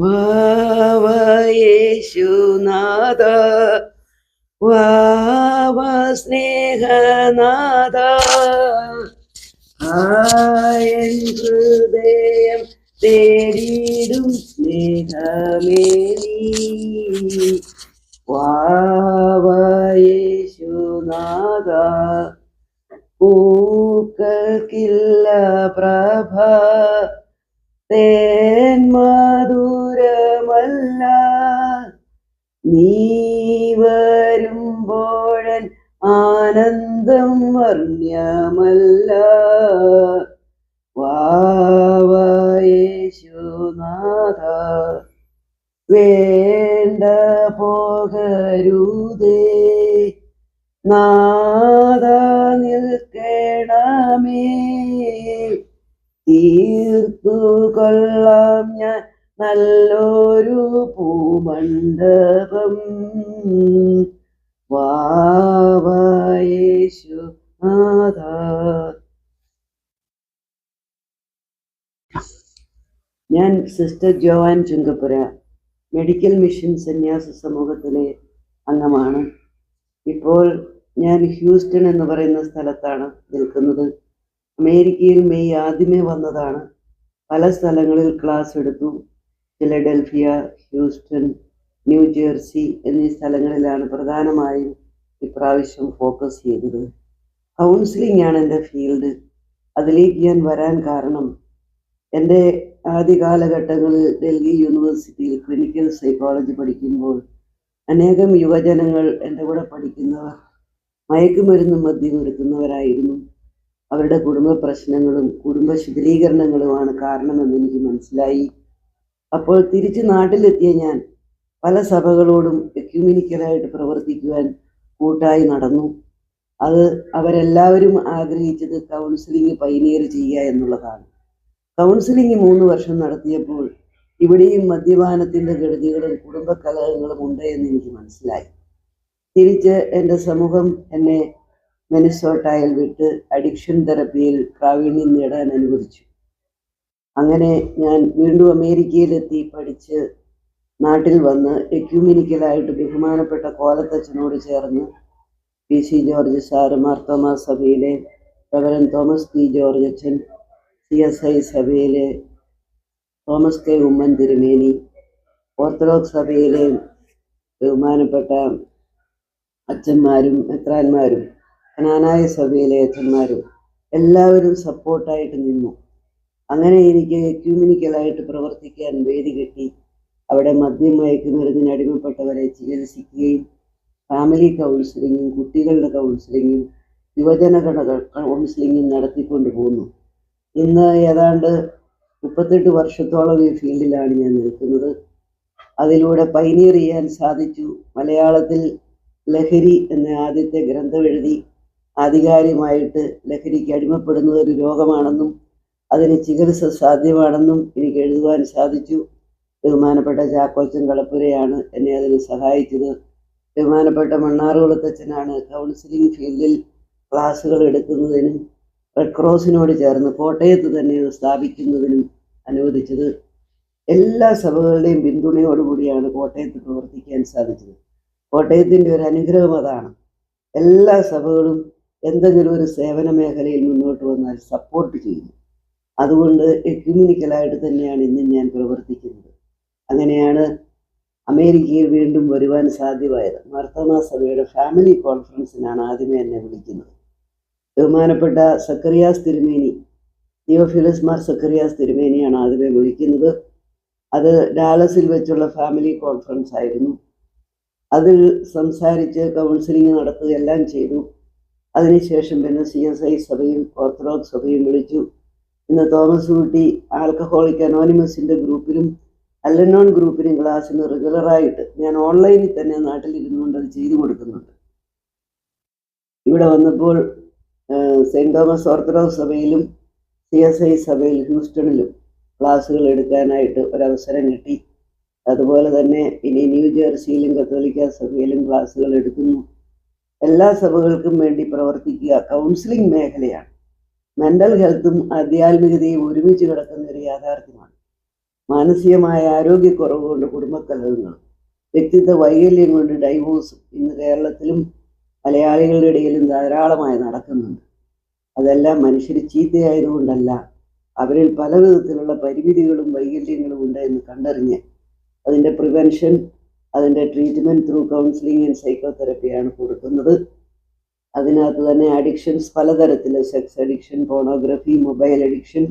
വാവ യേശുനാഥ, വാവ സ്നേഹനാഥ, ആയൻ ഹൃദയം തേടിയിടും സ്നേഹമേ നീ. വാവ യേശുനാഥ, പൂക്കൾക്കില്ല പ്രഭ, തേൻ മധുരമല്ല, നീ വരുമ്പോഴൻ ആനന്ദം വർണ്ണ്യമല്ല. വാവ യേശുനാഥ, വേണ്ട പോകരുതേ, നാഥ നിൽക്കണമേ. തീർത്തു കൊള്ളാം ഞാൻ നല്ലൊരു പൂമണ്ഡപം. വാവ യേശുനാഥ. ഞാൻ sister Joan Chunkappura, medical mission സന്യാസ സമൂഹത്തിലെ അംഗമാണ്. ഇപ്പോൾ ഞാൻ ഹ്യൂസ്റ്റൺ എന്ന് പറയുന്ന സ്ഥലത്താണ് നിൽക്കുന്നത്. അമേരിക്കയിൽ മെയ് ആദ്യമേ വന്നതാണ്. പല സ്ഥലങ്ങളിൽ ക്ലാസ് എടുത്തു. ഫിലഡൽഫിയ, ഹ്യൂസ്റ്റൺ, ന്യൂജേഴ്സി എന്നീ സ്ഥലങ്ങളിലാണ് പ്രധാനമായും ഇപ്രാവശ്യം ഫോക്കസ് ചെയ്തത്. കൗൺസിലിംഗ് ആണ് എൻ്റെ ഫീൽഡ്. അതിലേക്ക് ഞാൻ വരാൻ കാരണം, എൻ്റെ ആദ്യ കാലഘട്ടങ്ങളിൽ ഡൽഹി യൂണിവേഴ്സിറ്റിയിൽ ക്ലിനിക്കൽ സൈക്കോളജി പഠിക്കുമ്പോൾ അനേകം യുവജനങ്ങൾ എൻ്റെ കൂടെ പഠിക്കുന്നവർ മയക്കുമരുന്നും മദ്യം എടുക്കുന്നവരായിരുന്നു. അവരുടെ കുടുംബ പ്രശ്നങ്ങളും കുടുംബ ശിഥിലീകരണങ്ങളുമാണ് കാരണമെന്ന് എനിക്ക് മനസ്സിലായി. അപ്പോൾ തിരിച്ച് നാട്ടിലെത്തിയ ഞാൻ പല സഭകളോടും എക്യുമെനിക്കലായിട്ട് പ്രവർത്തിക്കുവാൻ കൂട്ടായി നടന്നു. അത് അവരെല്ലാവരും ആഗ്രഹിച്ചത് കൗൺസിലിംഗ് പൈനിയർ ചെയ്യുക എന്നുള്ളതാണ്. കൗൺസിലിംഗ് 3 വർഷം നടത്തിയപ്പോൾ ഇവിടെയും മദ്യപാനത്തിൻ്റെ ഗതികളും കുടുംബകലഹങ്ങളും ഉണ്ട് എന്ന് എനിക്ക് മനസ്സിലായി. തിരിച്ച് എൻ്റെ സമൂഹം എന്നെ മിനസോട്ടയിൽ വിട്ട് അഡിക്ഷൻ തെറപ്പിയിൽ പ്രാവീണ്യം നേടാൻ അനുവദിച്ചു. അങ്ങനെ ഞാൻ വീണ്ടും അമേരിക്കയിലെത്തി പഠിച്ച് നാട്ടിൽ വന്ന് എക്യുമെനിക്കലായിട്ട് ബഹുമാനപ്പെട്ട കോലത്തച്ഛനോട് ചേർന്ന് PC ജോർജ് സാറ്, മാർത്തോമാ സഭയിലെ റവറൻ തോമസ് P ജോർജ് അച്ഛൻ, CSI സഭയിലെ തോമസ് K ഉമ്മൻ തിരുമേനി, ഓർത്തഡോക്സ് സഭയിലെ ബഹുമാനപ്പെട്ട അച്ഛന്മാരും മെത്രാന്മാരും, കനാനായ സഭയിലെ അച്ഛന്മാരും എല്ലാവരും സപ്പോർട്ടായിട്ട് നിന്നു. അങ്ങനെ എനിക്ക് എക്യുമെനിക്കലായിട്ട് പ്രവർത്തിക്കാൻ വേദി കിട്ടി. അവിടെ മദ്യം മയക്കുമരുന്നിന് അടിമപ്പെട്ടവരെ ചികിത്സിക്കുകയും ഫാമിലി കൗൺസിലിങ്ങും കുട്ടികളുടെ കൗൺസിലിങ്ങും യുവജന കൗൺസിലിങ്ങും നടത്തിക്കൊണ്ട് പോകുന്നു. ഇന്ന് ഏതാണ്ട് 38 വർഷത്തോളം ഈ ഫീൽഡിലാണ് ഞാൻ നിൽക്കുന്നത്. അതിലൂടെ പൈനിയർ ചെയ്യാൻ സാധിച്ചു. മലയാളത്തിൽ ലഹരി എന്ന ആദ്യത്തെ ഗ്രന്ഥം എഴുതി ആധികാരികമായിട്ട് ലഹരിക്ക് അടിമപ്പെടുന്നത് ഒരു രോഗമാണെന്നും അതിന് ചികിത്സ സാധ്യമാണെന്നും എനിക്ക് എഴുതുവാൻ സാധിച്ചു. ബഹുമാനപ്പെട്ട ചാക്കോച്ചൻ കളപ്പുരയാണ് എന്നെ അതിന് സഹായിച്ചത്. ബഹുമാനപ്പെട്ട മണ്ണാറുകുളത്തച്ഛനാണ് കൗൺസിലിംഗ് ഫീൽഡിൽ ക്ലാസ്സുകൾ എടുക്കുന്നതിനും റെഡ് ക്രോസിനോട് ചേർന്ന് കോട്ടയത്ത് തന്നെ സ്ഥാപിക്കുന്നതിനും അനുവദിച്ചത്. എല്ലാ സഭകളുടെയും പിന്തുണയോടുകൂടിയാണ് കോട്ടയത്ത് പ്രവർത്തിക്കാൻ സാധിച്ചത്. കോട്ടയത്തിൻ്റെ ഒരു അനുഗ്രഹം അതാണ്. എല്ലാ സഭകളും എന്തെങ്കിലും ഒരു സേവന മേഖലയിൽ മുന്നോട്ട് വന്നാൽ സപ്പോർട്ട് ചെയ്യുന്നു. അതുകൊണ്ട് എക്യുമെനിക്കലായിട്ട് തന്നെയാണ് ഇന്ന് ഞാൻ പ്രവർത്തിക്കുന്നത്. അങ്ങനെയാണ് അമേരിക്കയിൽ വീണ്ടും വരുവാൻ സാധ്യമായത്. മാർത്തോമാ സഭയുടെ ഫാമിലി കോൺഫറൻസിനാണ് ആദ്യമേ എന്നെ വിളിക്കുന്നത്. ബഹുമാനപ്പെട്ട സക്കറിയാസ് തിരുമേനി, തിയോഫിലസ് മാർ സക്കറിയാസ് തിരുമേനിയാണ് ആദ്യമേ വിളിക്കുന്നത്. അത് ഡാലസിൽ വെച്ചുള്ള ഫാമിലി കോൺഫറൻസ് ആയിരുന്നു. അതിൽ സംസാരിച്ച് കൗൺസിലിംഗ് നടത്തുകയെല്ലാം ചെയ്തു. അതിനുശേഷം പിന്നെ CSI സഭയും ഓർത്തഡോക്സ് സഭയും വിളിച്ചു. ഇന്ന് തോമസ് കുട്ടി ആൽക്കഹോളിക് അനോണിമസിൻ്റെ ഗ്രൂപ്പിലും അല്ലനോൺ ഗ്രൂപ്പിനും ക്ലാസ്സിന് റെഗുലറായിട്ട് ഞാൻ ഓൺലൈനിൽ തന്നെ നാട്ടിലിരുന്നുകൊണ്ട് അത് ചെയ്തു കൊടുക്കുന്നുണ്ട്. ഇവിടെ വന്നപ്പോൾ സെയിൻറ്റ് തോമസ് ഓർത്തഡോക്സ് സഭയിലും CSI സഭയിൽ ഹ്യൂസ്റ്റണിലും ക്ലാസ്സുകൾ എടുക്കാനായിട്ട് ഒരവസരം കിട്ടി. അതുപോലെ തന്നെ ഇനി ന്യൂജേഴ്സിയിലും കത്തോലിക്ക സഭയിലും ക്ലാസ്സുകൾ എടുക്കുന്നു. എല്ലാ സഭകൾക്കും വേണ്ടി പ്രവർത്തിക്കുക കൗൺസിലിംഗ് മേഖലയാണ്. മെൻ്റൽ ഹെൽത്തും ആധ്യാത്മികതയും ഒരുമിച്ച് കിടക്കുന്ന ഒരു യാഥാർത്ഥ്യമാണ്. മാനസികമായ ആരോഗ്യക്കുറവ് കൊണ്ട് കുടുംബക്കലഹങ്ങളും, വ്യക്തിത്വ വൈകല്യം കൊണ്ട് ഡൈവോഴ്സും ഇന്ന് കേരളത്തിലും മലയാളികളുടെ ഇടയിലും ധാരാളമായി നടക്കുന്നുണ്ട്. അതെല്ലാം മനുഷ്യർ ചീത്തയായതുകൊണ്ടല്ല, അവരിൽ പല വിധത്തിലുള്ള പരിമിതികളും വൈകല്യങ്ങളും ഉണ്ട് എന്ന് കണ്ടറിഞ്ഞ് അതിൻ്റെ പ്രിവെൻഷൻ, അതിൻ്റെ ട്രീറ്റ്മെൻറ്റ് ത്രൂ കൗൺസിലിംഗ് ആൻഡ് സൈക്കോതെറപ്പിയാണ് കൊടുക്കുന്നത്. അതിനകത്ത് തന്നെ അഡിക്ഷൻസ് പലതരത്തിൽ, sex addiction, pornography, mobile addiction,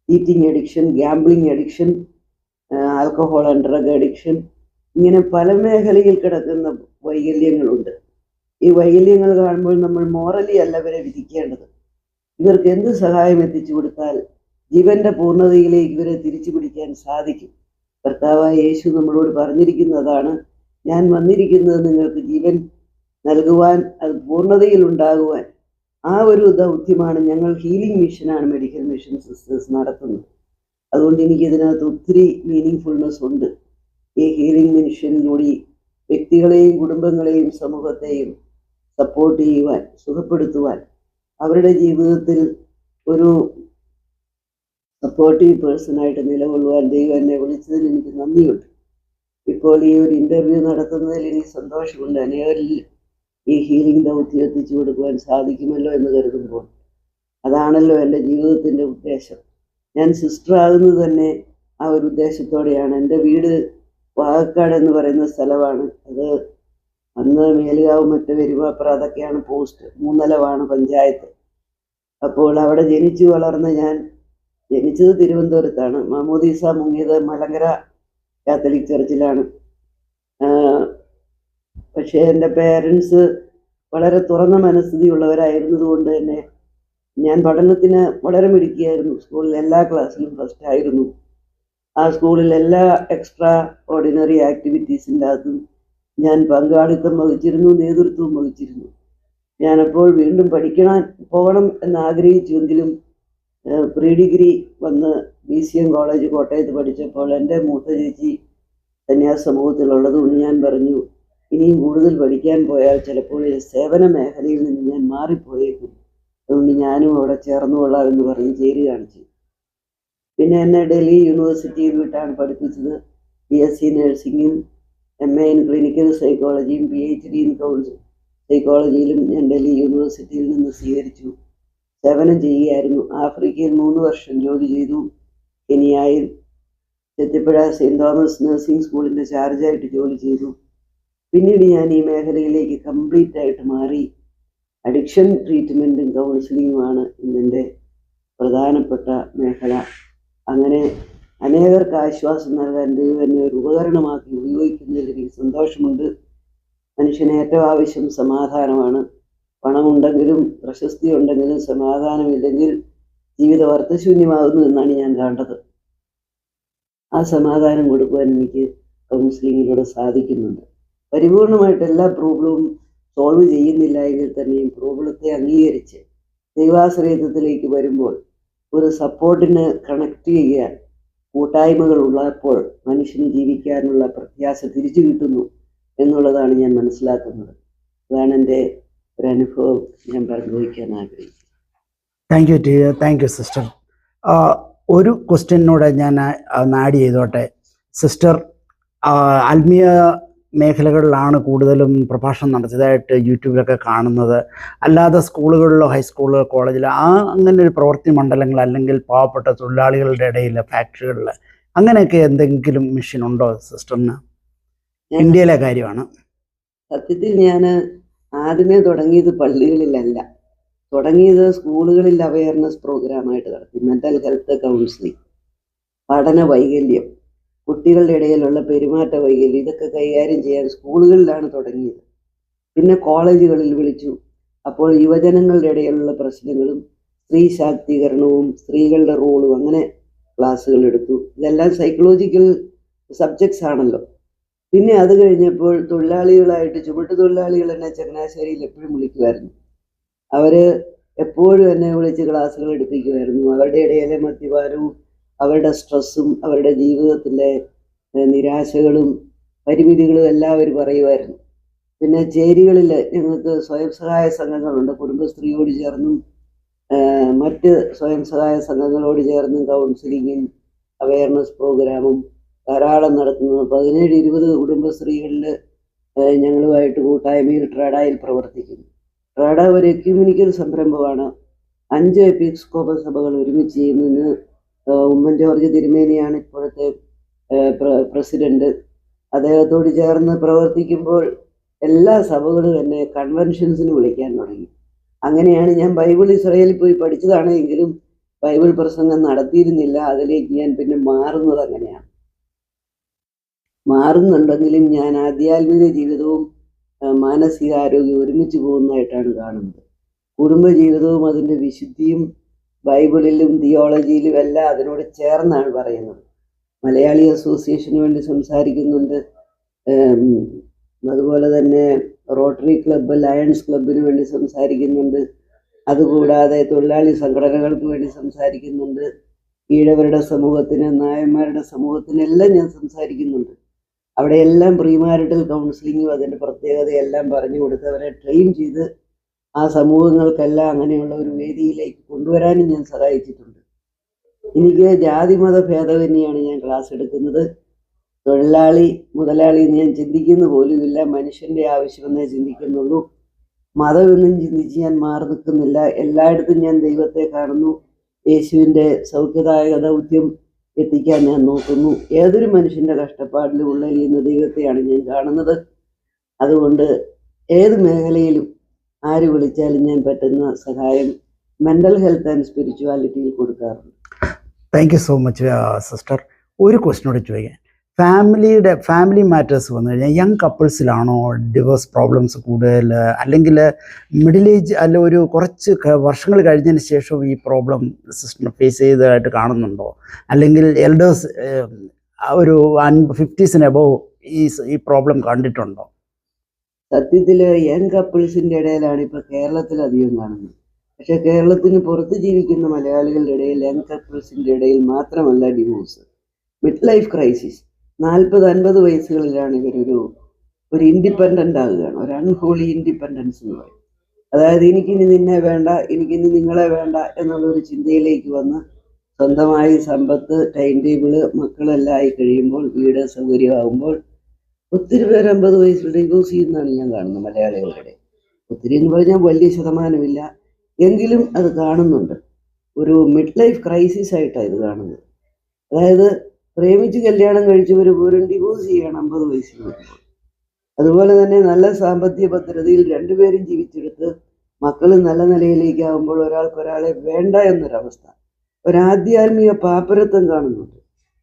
eating addiction, gambling addiction, alcohol and drug addiction, ഇങ്ങനെ പല മേഖലയിൽ കിടക്കുന്ന വൈകല്യങ്ങളുണ്ട്. ഈ വൈകല്യങ്ങൾ കാണുമ്പോൾ നമ്മൾ മോറലി അല്ല ഇവരെ വിധിക്കേണ്ടത്. ഇവർക്ക് എന്ത് സഹായം എത്തിച്ചു കൊടുത്താൽ ജീവന്റെ പൂർണ്ണതയിലേക്ക് ഇവരെ തിരിച്ചു പിടിക്കാൻ സാധിക്കും. കർത്താവായ യേശു നമ്മളോട് പറഞ്ഞിരിക്കുന്നതാണ്, ഞാൻ വന്നിരിക്കുന്നത് നിങ്ങൾക്ക് ജീവൻ നൽകുവാൻ, അത് പൂർണ്ണതയിൽ ഉണ്ടാകുവാൻ. ആ ഒരു ദൗത്യമാണ് ഞങ്ങൾ ഹീലിംഗ് മിഷനാണ് മെഡിക്കൽ മിഷൻ സിസ്റ്റേഴ്സ് നടത്തുന്നത്. അതുകൊണ്ട് എനിക്കിതിനകത്ത് ഒത്തിരി മീനിങ് ഫുൾനെസ് ഉണ്ട്. ഈ ഹീലിംഗ് മിഷനിലൂടെ വ്യക്തികളെയും കുടുംബങ്ങളെയും സമൂഹത്തെയും സപ്പോർട്ട് ചെയ്യുവാൻ, സുഖപ്പെടുത്തുവാൻ, അവരുടെ ജീവിതത്തിൽ ഒരു സപ്പോർട്ടീവ് പേഴ്സണായിട്ട് നിലകൊള്ളുവാൻ ദൈവം എന്നെ വിളിച്ചതിൽ എനിക്ക് നന്ദിയുണ്ട്. ഇപ്പോൾ ഈ ഒരു ഇൻ്റർവ്യൂ നടത്തുന്നതിൽ എനിക്ക് സന്തോഷമുണ്ട്. അനേകരിൽ ഈ ഹീലിംഗ് ദൗത്യം എത്തിച്ചു കൊടുക്കുവാൻ സാധിക്കുമല്ലോ എന്ന് കരുതുമ്പോൾ, അതാണല്ലോ എൻ്റെ ജീവിതത്തിൻ്റെ ഉദ്ദേശം. ഞാൻ സിസ്റ്റർ ആകുന്നത് തന്നെ ആ ഒരു ഉദ്ദേശത്തോടെയാണ്. എൻ്റെ വീട് വാകക്കാട് എന്ന് പറയുന്ന സ്ഥലമാണ്. അത് അന്ന് മേലുകാവ്, മറ്റ് പെരുമാപ്ര, അതൊക്കെയാണ് പോസ്റ്റ്. മൂന്നലവാണ് പഞ്ചായത്ത്. അപ്പോൾ അവിടെ ജനിച്ചു വളർന്ന ഞാൻ, ജനിച്ചത് തിരുവനന്തപുരത്താണ്. മാമോദീസ മുങ്ങിയത് മലങ്കര കാത്തലിക് ചർച്ചിലാണ്. പക്ഷേ എൻ്റെ പേരൻസ് വളരെ തുറന്ന മനസ്ഥിതിയുള്ളവരായിരുന്നത് കൊണ്ട് തന്നെ ഞാൻ പഠനത്തിന് വളരെ മിടുക്കിയായിരുന്നു. സ്കൂളിൽ എല്ലാ ക്ലാസ്സിലും ഫസ്റ്റ് ആയിരുന്നു. ആ സ്കൂളിൽ എല്ലാ എക്സ്ട്രാ ഓർഡിനറി ആക്ടിവിറ്റീസിൻ്റെ അകത്തും ഞാൻ പങ്കാളിത്തം വഹിച്ചിരുന്നു, നേതൃത്വവും വഹിച്ചിരുന്നു. ഞാനപ്പോൾ വീണ്ടും പോകണം എന്നാഗ്രഹിച്ചുവെങ്കിലും പ്രീ ഡിഗ്രി വന്ന് BCM കോളേജ് കോട്ടയത്ത് പഠിച്ചപ്പോൾ എൻ്റെ മൂത്ത ചേച്ചി സന്യാസ സമൂഹത്തിലുള്ളതുകൊണ്ട് ഞാൻ പറഞ്ഞു, ഇനിയും കൂടുതൽ പഠിക്കാൻ പോയാൽ ചിലപ്പോൾ സേവന മേഖലയിൽ നിന്ന് ഞാൻ മാറിപ്പോയേക്കും, അതുകൊണ്ട് ഞാനും അവിടെ ചേർന്നുകൊള്ളാമെന്ന് പറഞ്ഞ് ചേരുകയാണ് ചെയ്തത്. പിന്നെ എന്നെ ഡൽഹി യൂണിവേഴ്സിറ്റിയിൽ വിട്ടാണ് പഠിപ്പിച്ചത്. BSc നഴ്സിംഗും MA ഇൻ ക്ലിനിക്കൽ സൈക്കോളജിയും PhD ഇൻ സൈക്കോളജിയിലും ഞാൻ ഡൽഹി യൂണിവേഴ്സിറ്റിയിൽ നിന്ന് സ്വീകരിച്ചു. സേവനം ചെയ്യുകയായിരുന്നു. ആഫ്രിക്കയിൽ 3 വർഷം ജോലി ചെയ്തു. കെനിയയിൽ ചെത്തിപ്പുഴ സെയിൻറ് തോമസ് നഴ്സിംഗ് സ്കൂളിൻ്റെ ചാർജായിട്ട് ജോലി ചെയ്തു. പിന്നീട് ഞാൻ ഈ മേഖലയിലേക്ക് കംപ്ലീറ്റ് ആയിട്ട് മാറി. അഡിക്ഷൻ ട്രീറ്റ്മെൻറ്റും കൗൺസിലിങ്ങുമാണ് ഇന്നെൻ്റെ പ്രധാനപ്പെട്ട മേഖല. അങ്ങനെ അനേകർക്ക് ആശ്വാസം നൽകാൻ ദൈവം എന്നെ ഒരു ഉപകരണമാക്കി ഉപയോഗിക്കുന്നതിൽ എനിക്ക് സന്തോഷമുണ്ട്. മനുഷ്യന് ഏറ്റവും ആവശ്യം സമാധാനമാണ്. പണമുണ്ടെങ്കിലും പ്രശസ്തി ഉണ്ടെങ്കിലും സമാധാനമില്ലെങ്കിൽ ജീവിതം അർത്ഥശൂന്യമാകുന്നു എന്നാണ് ഞാൻ കണ്ടത്. ആ സമാധാനം കൊടുക്കുവാൻ എനിക്ക് കൗൺസിലിങ്ങിലൂടെ സാധിക്കുന്നുണ്ട്. പരിപൂർണമായിട്ട് എല്ലാ പ്രോബ്ലവും സോൾവ് ചെയ്യുന്നില്ല എങ്കിൽ തന്നെയും പ്രോബ്ലത്തെ അംഗീകരിച്ച് ദൈവാശ്രയത്വത്തിലേക്ക് വരുമ്പോൾ ഒരു സപ്പോർട്ടിന് കണക്ട് ചെയ്യാൻ കൂട്ടായ്മകൾ ഉള്ളപ്പോൾ മനുഷ്യന് ജീവിക്കാനുള്ള പ്രത്യാശ തിരിച്ചു കിട്ടുന്നു എന്നുള്ളതാണ് ഞാൻ മനസ്സിലാക്കുന്നത്. അതാണ് എൻ്റെ ഒരു അനുഭവം ഞാൻ പങ്കുവയ്ക്കാൻ ആഗ്രഹിക്കുന്നത്. Thank you sister. ഒരു ക്വസ്റ്റ്യനോടെ ഞാൻ ആഡ് ചെയ്തോട്ടെ. സിസ്റ്റർ ആത്മീയ മേഖലകളിലാണ് കൂടുതലും പ്രഭാഷണം നടത്തിയതായിട്ട് യൂട്യൂബിലൊക്കെ കാണുന്നത്. അല്ലാതെ സ്കൂളുകളിലോ ഹൈസ്കൂളിലോ കോളേജിലോ അങ്ങനെ ഒരു പ്രവൃത്തി മണ്ഡലങ്ങൾ, അല്ലെങ്കിൽ പാവപ്പെട്ട തൊഴിലാളികളുടെ ഇടയിൽ ഫാക്ടറികളിൽ അങ്ങനെയൊക്കെ എന്തെങ്കിലും മിഷൻ ഉണ്ടോ സിസ്റ്ററിന്? ഇന്ത്യയിലെ കാര്യമാണ്. സത്യത്തിൽ ഞാൻ ആദ്യമേ തുടങ്ങിയത് പള്ളികളിലല്ല, തുടങ്ങിയത് സ്കൂളുകളിൽ അവയർനെസ് പ്രോഗ്രാമായിട്ട് നടത്തി. മെൻ്റൽ ഹെൽത്ത് കൗൺസിലിംഗ്, പഠന വൈകല്യം, കുട്ടികളുടെ ഇടയിലുള്ള പെരുമാറ്റ വൈകല്യം, ഇതൊക്കെ കൈകാര്യം ചെയ്യാൻ സ്കൂളുകളിലാണ് തുടങ്ങിയത്. പിന്നെ കോളേജുകളിൽ വിളിച്ചു. അപ്പോൾ യുവജനങ്ങളുടെ ഇടയിലുള്ള പ്രശ്നങ്ങളും സ്ത്രീ ശാക്തീകരണവും സ്ത്രീകളുടെ റോളും അങ്ങനെ ക്ലാസ്സുകൾ എടുത്തു. ഇതെല്ലാം സൈക്കോളജിക്കൽ സബ്ജക്ട്സ് ആണല്ലോ. പിന്നെ അത് കഴിഞ്ഞപ്പോൾ തൊഴിലാളികളായിട്ട്, ചുമട്ടുതൊഴിലാളികൾ എന്നെ ചങ്ങനാശ്ശേരിയിൽ എപ്പോഴും വിളിക്കുമായിരുന്നു. അവർ എപ്പോഴും എന്നെ വിളിച്ച് ക്ലാസ്സുകൾ എടുപ്പിക്കുമായിരുന്നു. അവരുടെ ഇടയിലെ മദ്യപാനവും അവരുടെ സ്ട്രെസ്സും അവരുടെ ജീവിതത്തിലെ നിരാശകളും പരിമിതികളും എല്ലാം അവർ പറയുമായിരുന്നു. പിന്നെ ചേരികളിൽ ഞങ്ങൾക്ക് സ്വയം സഹായ സംഘങ്ങളുണ്ട്. കുടുംബശ്രീയോട് ചേർന്നും മറ്റ് സ്വയം സഹായ സംഘങ്ങളോട് ചേർന്നും കൗൺസിലിങ്ങും അവയർനെസ് പ്രോഗ്രാമും ധാരാളം നടത്തുന്നു. 17-20 കുടുംബശ്രീകളിൽ ഞങ്ങളുമായിട്ട് കൂട്ടായ്മയിൽ ട്രാഡയിൽ പ്രവർത്തിക്കുന്നു. ട്രാഡ ഒരു എക്യൂമിനിക്കൽ സംരംഭമാണ്. 5 എപ്പിസ്കോപ്പൽ സഭകൾ ഒരുമിച്ച് ചെയ്യുന്നതിന് ഉമ്മൻ ജോർജ് തിരുമേനിയാണ് ഇപ്പോഴത്തെ പ്രസിഡന്റ്. അദ്ദേഹത്തോട് ചേർന്ന് പ്രവർത്തിക്കുമ്പോൾ എല്ലാ സഭകളും എന്നെ കൺവെൻഷൻസിന് വിളിക്കാൻ തുടങ്ങി. അങ്ങനെയാണ് ഞാൻ ബൈബിൾ ഇസ്രായേലിൽ പോയി പഠിച്ചതാണ് എങ്കിലും ബൈബിൾ പ്രസംഗം നടത്തിയിരുന്നില്ല. അതിലേക്ക് ഞാൻ പിന്നെ മാറുന്നത് അങ്ങനെയാണ്. മാറുന്നുണ്ടെങ്കിലും ഞാൻ ആധ്യാത്മിക ജീവിതവും മാനസികാരോഗ്യവും ഒരുമിച്ച് പോകുന്നതായിട്ടാണ് കാണുന്നത്. കുടുംബജീവിതവും അതിൻ്റെ വിശുദ്ധിയും ബൈബിളിലും തിയോളജിയിലും എല്ലാം അതിനോട് ചേർന്നാണ് പറയുന്നത്. മലയാളി അസോസിയേഷന് വേണ്ടി സംസാരിക്കുന്നുണ്ട്. അതുപോലെ തന്നെ റോട്ടറി ക്ലബ്ബ്, ലയൺസ് ക്ലബിന് വേണ്ടി സംസാരിക്കുന്നുണ്ട്. അതുകൂടാതെ തൊഴിലാളി സംഘടനകൾക്ക് വേണ്ടി സംസാരിക്കുന്നുണ്ട്. ഈഴവരുടെ സമൂഹത്തിന്, നായന്മാരുടെ സമൂഹത്തിനെല്ലാം ഞാൻ സംസാരിക്കുന്നുണ്ട്. അവിടെയെല്ലാം പ്രീമാരിറ്റൽ കൗൺസിലിങ്ങും അതിൻ്റെ പ്രത്യേകതയെല്ലാം പറഞ്ഞു കൊടുത്തവരെ ട്രെയിൻ ചെയ്ത് ആ സമൂഹങ്ങൾക്കെല്ലാം അങ്ങനെയുള്ള ഒരു വേദിയിലേക്ക് കൊണ്ടുവരാനും ഞാൻ സഹായിച്ചിട്ടുണ്ട്. എനിക്ക് ജാതിമത ഭേദമന്യെയാണ് ഞാൻ ക്ലാസ് എടുക്കുന്നത്. തൊഴിലാളി മുതലാളി എന്ന് ഞാൻ ചിന്തിക്കുന്ന പോലുമില്ല. മനുഷ്യൻ്റെ ആവശ്യമെന്നേ ചിന്തിക്കുന്നുള്ളൂ. മതമൊന്നും ചിന്തിച്ച് ഞാൻ മാറി നിൽക്കുന്നില്ല. എല്ലായിടത്തും ഞാൻ ദൈവത്തെ കാണുന്നു. യേശുവിൻ്റെ സൗഖ്യദായക ദൗത്യം എത്തിക്കാൻ ഞാൻ നോക്കുന്നു. ഏതൊരു മനുഷ്യൻ്റെ കഷ്ടപ്പാടിലും ഉള്ളലിയുന്ന ദൈവത്തെയാണ് ഞാൻ കാണുന്നത്. അതുകൊണ്ട് ഏത് മേഖലയിലും ആര് വിളിച്ചാലും ഞാൻ പറ്റുന്ന സഹായം മെൻ്റൽ ഹെൽത്ത് ആൻഡ് സ്പിരിച്വാലിറ്റിയിൽ കൊടുക്കാറുണ്ട്. Thank you so much sister. ഒരു ക്വസ്റ്റ്യനോട് ചോദിക്കാൻ, ഫാമിലി മാറ്റേഴ്സ് വന്നു കഴിഞ്ഞാൽ യങ് കപ്പിൾസിലാണോ ഡിവോഴ്സ് പ്രോബ്ലംസ് കൂടുതൽ, അല്ലെങ്കിൽ മിഡിൽ ഏജ് അല്ല ഒരു കുറച്ച് വർഷങ്ങൾ കഴിഞ്ഞതിന് ശേഷം ഈ പ്രോബ്ലം സിസ്റ്റർ ഫേസ് ചെയ്തതായിട്ട് കാണുന്നുണ്ടോ? അല്ലെങ്കിൽ എൽഡേഴ്സ് ഒരു 50s എബോവ് ഈ പ്രോബ്ലം കണ്ടിട്ടുണ്ടോ? സത്യത്തിൽ യങ് കപ്പിൾസിൻ്റെ ഇടയിലാണ് ഇപ്പോൾ കേരളത്തിൽ അധികം കാണുന്നത്. പക്ഷേ കേരളത്തിന് പുറത്ത് ജീവിക്കുന്ന മലയാളികളുടെ ഇടയിൽ യങ് കപ്പിൾസിൻ്റെ ഇടയിൽ മാത്രമല്ല ഡിവോഴ്സ്, മിഡ് ലൈഫ് ക്രൈസിസ്. 40-50 വയസ്സുകളിലാണ് ഇവരൊരു ഇൻഡിപെൻഡൻ്റ് ആകുകയാണ്. ഒരു അൺഹോളി ഇൻഡിപെൻഡൻസ് എന്ന് പറയും. അതായത് എനിക്കിനി നിന്നെ വേണ്ട, എനിക്കിനി നിങ്ങളെ വേണ്ട എന്നുള്ളൊരു ചിന്തയിലേക്ക് വന്ന് സ്വന്തമായി സമ്പത്ത്, ടൈം ടേബിള്, മക്കളെല്ലാം ആയി കഴിയുമ്പോൾ, വീട് സൗകര്യമാകുമ്പോൾ ഒത്തിരി പേര് 50 വയസ്സിൽ ഡിവോഴ്സ് ചെയ്യുന്നതാണ് ഞാൻ കാണുന്നത് മലയാളികളുടെ. ഒത്തിരി എന്ന് പറഞ്ഞാൽ വലിയ ശതമാനമില്ല, എങ്കിലും അത് കാണുന്നുണ്ട്. ഒരു മിഡ് ലൈഫ് ക്രൈസിസ് ആയിട്ടാണ് ഇത് കാണുന്നത്. അതായത് പ്രേമിച്ച് കല്യാണം കഴിച്ചവർ പോലും ഡിവോഴ്സ് ചെയ്യണം 50 വയസ്സിൽ വരുമ്പോൾ. അതുപോലെ തന്നെ നല്ല സാമ്പത്തിക ഭദ്രതയിൽ രണ്ടുപേരും ജീവിച്ചെടുത്ത് മക്കൾ നല്ല നിലയിലേക്കാകുമ്പോൾ ഒരാളെ വേണ്ട എന്നൊരവസ്ഥ, ഒരാധ്യാത്മിക പാപ്പരത്വം കാണുന്നുണ്ട്,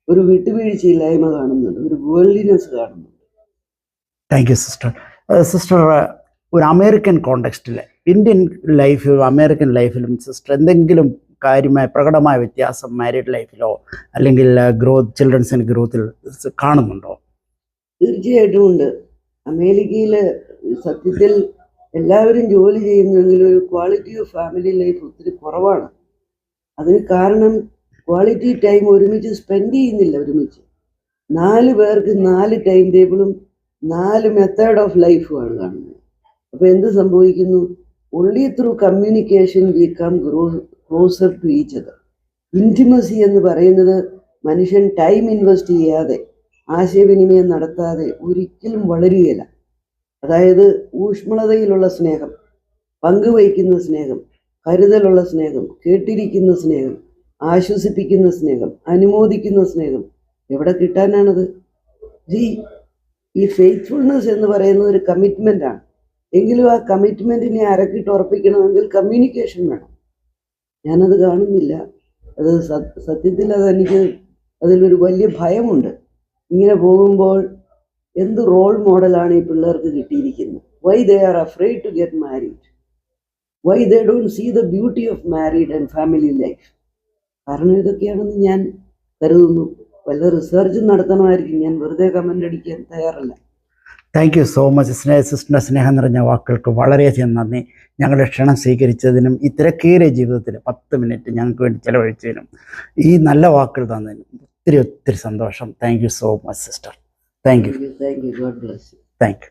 ഒരു വിട്ടുവീഴ്ചയില്ലായ്മ കാണുന്നുണ്ട്, ഒരു വേൾഡിനെസ് കാണുന്നുണ്ട്. Thank you sister. സിസ്റ്റർ, ഒരു അമേരിക്കൻ കോണ്ടെക്സ്റ്റിൽ ഇന്ത്യൻ ലൈഫിലും അമേരിക്കൻ ലൈഫിലും സിസ്റ്റർ എന്തെങ്കിലും കാര്യമായ പ്രകടമായ വ്യത്യാസം മാരീഡ് ലൈഫിലോ അല്ലെങ്കിൽ ചിൽഡ്രൻസിൻ്റെ ഗ്രോത്തിൽ കാണുന്നുണ്ടോ? തീർച്ചയായിട്ടും ഉണ്ട്. അമേരിക്കയിൽ സത്യത്തിൽ എല്ലാവരും ജോലി ചെയ്യുന്നെങ്കിലും ഒരു ക്വാളിറ്റി ഓഫ് ഫാമിലി ലൈഫ് ഒത്തിരി കുറവാണ്. അതിന് കാരണം ക്വാളിറ്റി ടൈം ഒരുമിച്ച് സ്പെൻഡ് ചെയ്യുന്നില്ല. ഒരുമിച്ച് 4 പേർക്ക് 4 ടൈം ടേബിളും 4 മെത്തേഡ് ഓഫ് ലൈഫുമാണ് കാണുന്നത്. അപ്പോൾ എന്ത് സംഭവിക്കുന്നു? Only through communication we come closer to each other. Intimacy എന്ന് പറയുന്നത് മനുഷ്യൻ ടൈം ഇൻവെസ്റ്റ് ചെയ്യാതെ, ആശയവിനിമയം നടത്താതെ ഒരിക്കലും വളരുകയില്ല. അതായത് ഊഷ്മളതയിലുള്ള സ്നേഹം, പങ്കുവയ്ക്കുന്ന സ്നേഹം, കരുതലുള്ള സ്നേഹം, കേട്ടിരിക്കുന്ന സ്നേഹം, ആശ്വസിപ്പിക്കുന്ന സ്നേഹം, അനുമോദിക്കുന്ന സ്നേഹം എവിടെ കിട്ടാനാണത്? ഈ ഫെയ്ത്ത്ഫുൾനെസ് എന്ന് പറയുന്നത് ഒരു കമ്മിറ്റ്മെൻ്റാണ്. എങ്കിലും ആ കമ്മിറ്റ്മെൻറ്റിനെ അരക്കിട്ട് ഉറപ്പിക്കണമെങ്കിൽ കമ്മ്യൂണിക്കേഷൻ വേണം. ഞാനത് കാണുന്നില്ല. അത് സത്യത്തിൽ അതെനിക്ക് അതിലൊരു വലിയ ഭയമുണ്ട്. ഇങ്ങനെ പോകുമ്പോൾ എന്ത് റോൾ മോഡലാണ് ഈ പിള്ളേർക്ക് കിട്ടിയിരിക്കുന്നത്? Why they are afraid to get married? Why they don't see the beauty of married and family life? കാരണം ഇതൊക്കെയാണെന്ന് ഞാൻ കരുതുന്നു. വല്ല റിസർച്ച് നടത്തണമായിരിക്കും. ഞാൻ വെറുതെ കമൻ്റ് അടിക്കാൻ തയ്യാറല്ല. താങ്ക് യു സോ മച്ച് സിസ്റ്ററിൻ്റെ സ്നേഹം നിറഞ്ഞ വാക്കുകൾക്ക് വളരെയധികം നന്ദി. ഞങ്ങളുടെ ക്ഷണം സ്വീകരിച്ചതിനും ഈ തിരക്കേറിയ ജീവിതത്തിൽ 10 മിനിറ്റ് ഞങ്ങൾക്ക് വേണ്ടി ചിലവഴിച്ചതിനും ഈ നല്ല വാക്കുകൾ തന്നതിനും ഒത്തിരി സന്തോഷം. Thank you so much sister. Thank you. God bless you. Thank you.